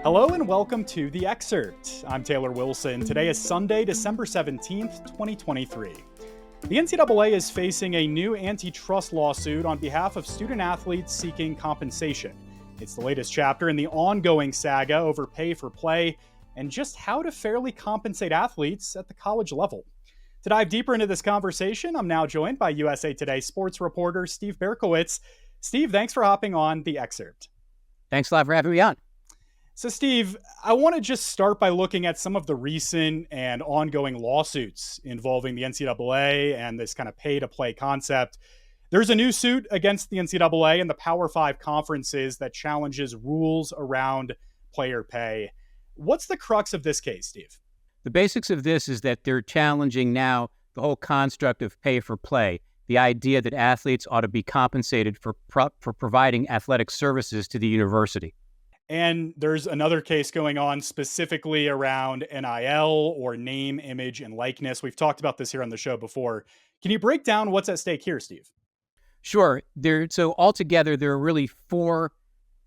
Hello and welcome to The Excerpt. I'm Taylor Wilson. Today is Sunday, December 17th, 2023. The NCAA is facing a new antitrust lawsuit on behalf of student athletes seeking compensation. It's the latest chapter in the ongoing saga over pay for play and just how to fairly compensate athletes at the college level. To dive deeper into this conversation, I'm now joined by USA Today sports reporter Steve Berkowitz. Steve, thanks for hopping on The Excerpt. Thanks a lot for having me on. So, Steve, I want to just start by looking at some of the recent and ongoing lawsuits involving the NCAA and this kind of pay-to-play concept. There's a new suit against the NCAA and the Power Five conferences that challenges rules around player pay. What's the crux of this case, Steve? The basics of this is that they're challenging now the whole construct of pay for play, the idea that athletes ought to be compensated for providing athletic services to the university. And there's another case going on specifically around NIL or name, image, and likeness. We've talked about this here on the show before. Can you break down what's at stake here, Steve? Sure. So altogether, there are really four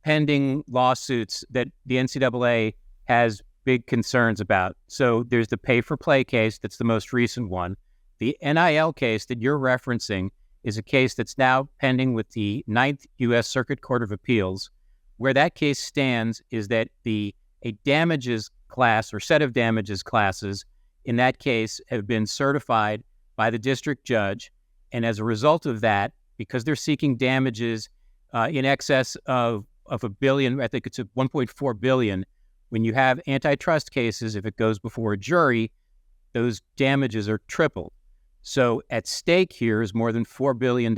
pending lawsuits that the NCAA has big concerns about. So there's the pay for play case. That's the most recent one. The NIL case that you're referencing is a case that's now pending with the Ninth U.S. Circuit Court of Appeals. Where that case stands is that a damages class or set of damages classes in that case have been certified by the district judge. And as a result of that, because they're seeking damages in excess of $1 billion, I think it's $1.4 billion, when you have antitrust cases, if it goes before a jury, those damages are tripled. So at stake here is more than $4 billion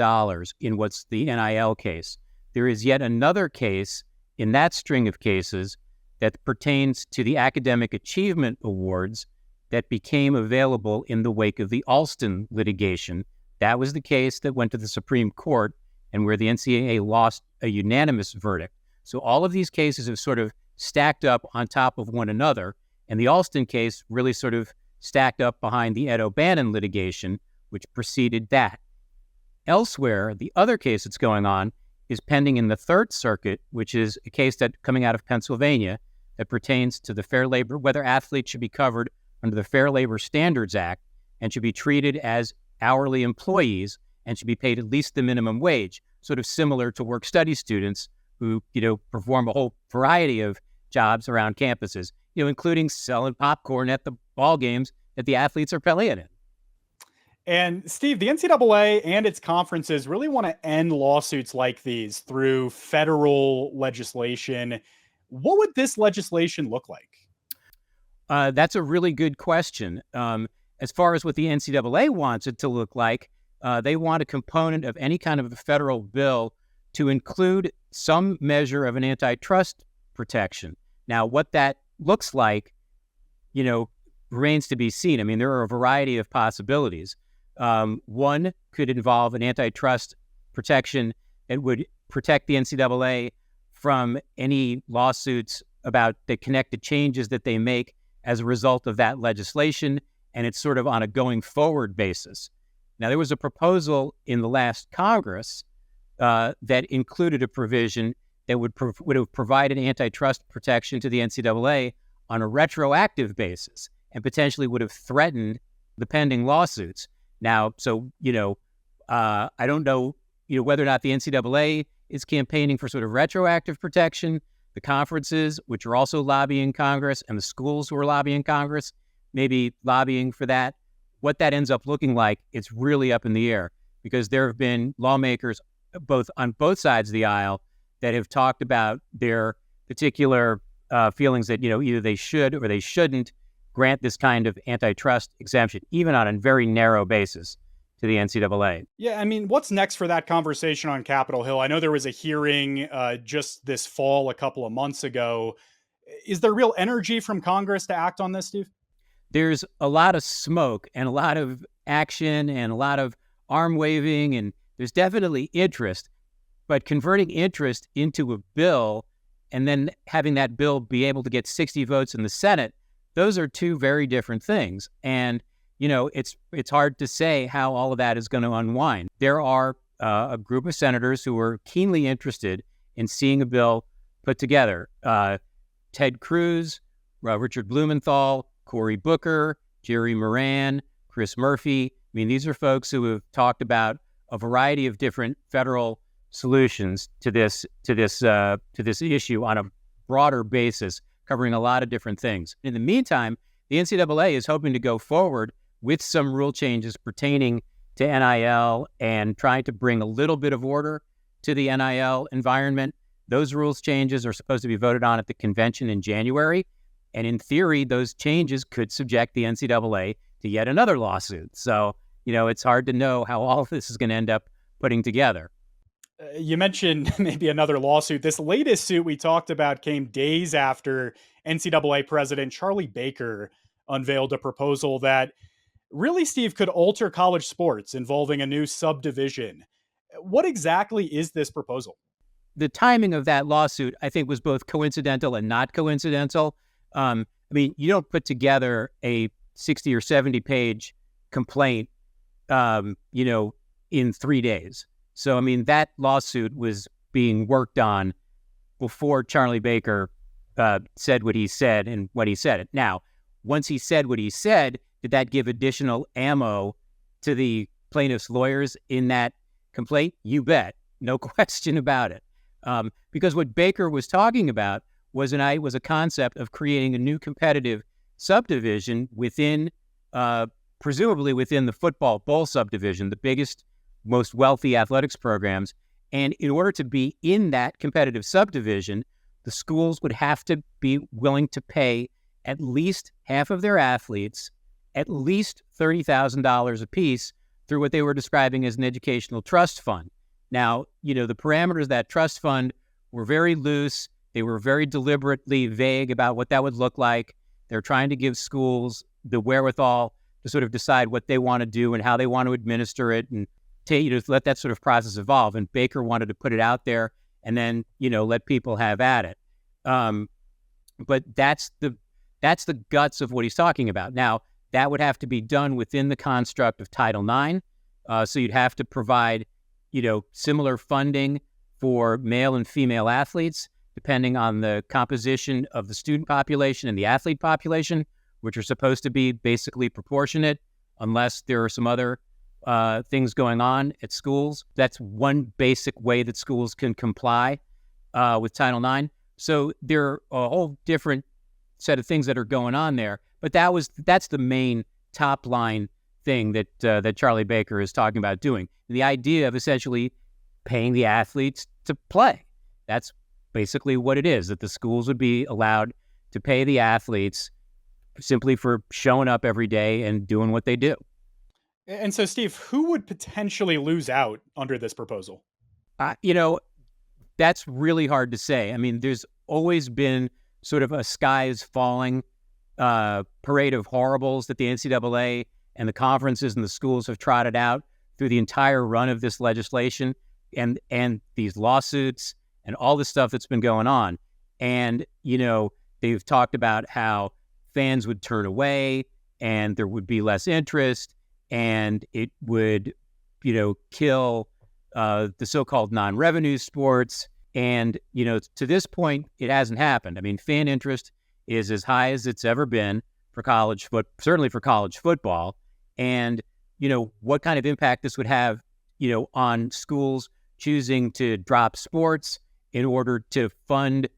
in what's the NIL case. There is yet another case in that string of cases that pertains to the academic achievement awards that became available in the wake of the Alston litigation. That was the case that went to the Supreme Court and where the NCAA lost a unanimous verdict. So all of these cases have sort of stacked up on top of one another, and the Alston case really sort of stacked up behind the Ed O'Bannon litigation, which preceded that. Elsewhere, the other case that's going on is pending in the Third Circuit, which is a case that coming out of Pennsylvania that pertains to the fair labor, whether athletes should be covered under the Fair Labor Standards Act and should be treated as hourly employees and should be paid at least the minimum wage, sort of similar to work-study students who, perform a whole variety of jobs around campuses, including selling popcorn at the ball games that the athletes are playing in. And Steve, the NCAA and its conferences really want to end lawsuits like these through federal legislation. What would this legislation look like? That's a really good question. As far as what the NCAA wants it to look like, they want a component of any kind of a federal bill to include some measure of an antitrust protection. Now, what that looks like, remains to be seen. I mean, there are a variety of possibilities. One could involve an antitrust protection that would protect the NCAA from any lawsuits about the connected changes that they make as a result of that legislation, and it's sort of on a going forward basis. Now, there was a proposal in the last Congress that included a provision that would have provided antitrust protection to the NCAA on a retroactive basis and potentially would have threatened the pending lawsuits. Now, so, I don't know, whether or not the NCAA is campaigning for sort of retroactive protection. The conferences, which are also lobbying Congress, and the schools who are lobbying Congress, maybe lobbying for that. What that ends up looking like, it's really up in the air because there have been lawmakers on both sides of the aisle that have talked about their particular feelings that, either they should or they shouldn't grant this kind of antitrust exemption, even on a very narrow basis to the NCAA. Yeah, I mean, what's next for that conversation on Capitol Hill? I know there was a hearing just this fall a couple of months ago. Is there real energy from Congress to act on this, Steve? There's a lot of smoke and a lot of action and a lot of arm waving, and there's definitely interest, but converting interest into a bill and then having that bill be able to get 60 votes in the Senate, those are two very different things. And, it's hard to say how all of that is going to unwind. There are a group of senators who are keenly interested in seeing a bill put together. Ted Cruz, Richard Blumenthal, Cory Booker, Jerry Moran, Chris Murphy. I mean, these are folks who have talked about a variety of different federal solutions to this issue on a broader basis, covering a lot of different things. In the meantime, the NCAA is hoping to go forward with some rule changes pertaining to NIL and trying to bring a little bit of order to the NIL environment. Those rules changes are supposed to be voted on at the convention in January. And in theory, those changes could subject the NCAA to yet another lawsuit. So, it's hard to know how all of this is going to end up putting together. You mentioned maybe another lawsuit. This latest suit we talked about came days after NCAA President Charlie Baker unveiled a proposal that really, Steve, could alter college sports involving a new subdivision. What exactly is this proposal? The timing of that lawsuit, I think, was both coincidental and not coincidental. You don't put together a 60 or 70 page complaint, in 3 days. So, that lawsuit was being worked on before Charlie Baker said what he said and when he said it. Now, once he said what he said, did that give additional ammo to the plaintiff's lawyers in that complaint? You bet. No question about it. Because what Baker was talking about was a concept of creating a new competitive subdivision within, presumably within the football bowl subdivision, the biggest, most wealthy athletics programs. And in order to be in that competitive subdivision, the schools would have to be willing to pay at least half of their athletes at least $30,000 apiece through what they were describing as an educational trust fund. Now, the parameters of that trust fund were very loose. They were very deliberately vague about what that would look like. They're trying to give schools the wherewithal to sort of decide what they want to do and how they want to administer it and let that sort of process evolve. And Baker wanted to put it out there and then, let people have at it. But that's the guts of what he's talking about. Now, that would have to be done within the construct of Title IX. So you'd have to provide, similar funding for male and female athletes, depending on the composition of the student population and the athlete population, which are supposed to be basically proportionate, unless there are some other things going on at schools. That's one basic way that schools can comply with Title IX. So there are a whole different set of things that are going on there. But that's the main top line thing that Charlie Baker is talking about doing. The idea of essentially paying the athletes to play. That's basically what it is, that the schools would be allowed to pay the athletes simply for showing up every day and doing what they do. And so, Steve, who would potentially lose out under this proposal? That's really hard to say. There's always been sort of a sky is falling parade of horribles that the NCAA and the conferences and the schools have trotted out through the entire run of this legislation and these lawsuits and all the stuff that's been going on. And, they've talked about how fans would turn away and there would be less interest and it would, kill the so-called non-revenue sports. And, to this point, it hasn't happened. Fan interest is as high as it's ever been for certainly for college football. And, what kind of impact this would have, on schools choosing to drop sports in order to fund,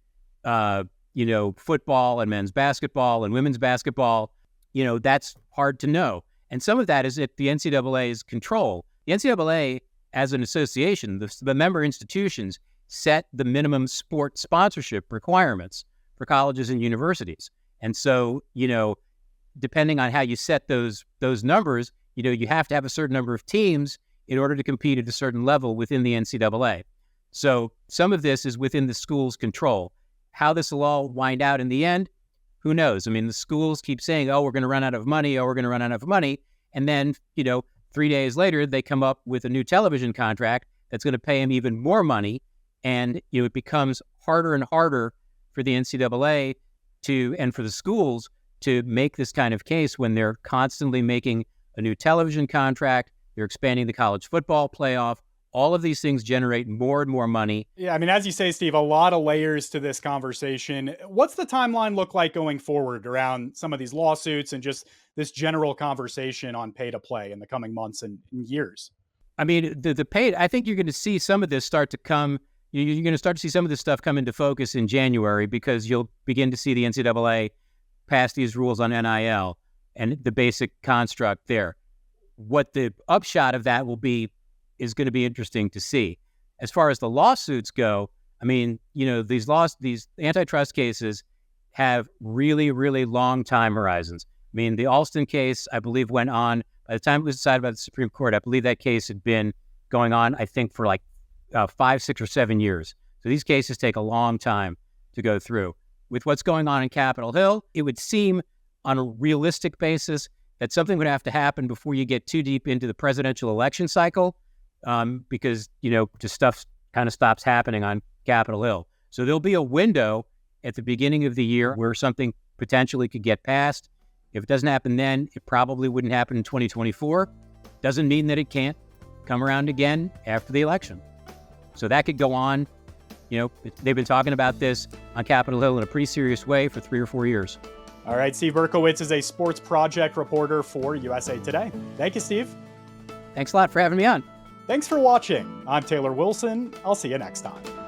football and men's basketball and women's basketball, that's hard to know. And some of that is at the NCAA's control. The NCAA, as an association, the member institutions set the minimum sport sponsorship requirements for colleges and universities. And so, depending on how you set those numbers, you have to have a certain number of teams in order to compete at a certain level within the NCAA. So some of this is within the school's control. How this will all wind out in the end, who knows? The schools keep saying, oh, we're going to run out of money. Oh, we're going to run out of money. And then, 3 days later, they come up with a new television contract that's going to pay them even more money. And it becomes harder and harder for the NCAA and for the schools to make this kind of case when they're constantly making a new television contract, they're expanding the college football playoff. All of these things generate more and more money. Yeah, I mean, as you say, Steve, a lot of layers to this conversation. What's the timeline look like going forward around some of these lawsuits and just this general conversation on pay to play in the coming months and years? I mean, the pay, I think you're going to see some of this start to come. You're going to start to see some of this stuff come into focus in January, because you'll begin to see the NCAA pass these rules on NIL and the basic construct there. What the upshot of that will be is going to be interesting to see. As far as the lawsuits go, I mean, these antitrust cases have really, really long time horizons. I mean, the Alston case, I believe, went on, by the time it was decided by the Supreme Court, I believe that case had been going on, I think, for like 5, 6, or 7 years. So these cases take a long time to go through. With what's going on in Capitol Hill, it would seem on a realistic basis that something would have to happen before you get too deep into the presidential election cycle, because, just stuff kind of stops happening on Capitol Hill. So there'll be a window at the beginning of the year where something potentially could get passed. If it doesn't happen then, it probably wouldn't happen in 2024. Doesn't mean that it can't come around again after the election. So that could go on. They've been talking about this on Capitol Hill in a pretty serious way for 3 or 4 years. All right, Steve Berkowitz is a sports project reporter for USA Today. Thank you, Steve. Thanks a lot for having me on. Thanks for watching. I'm Taylor Wilson. I'll see you next time.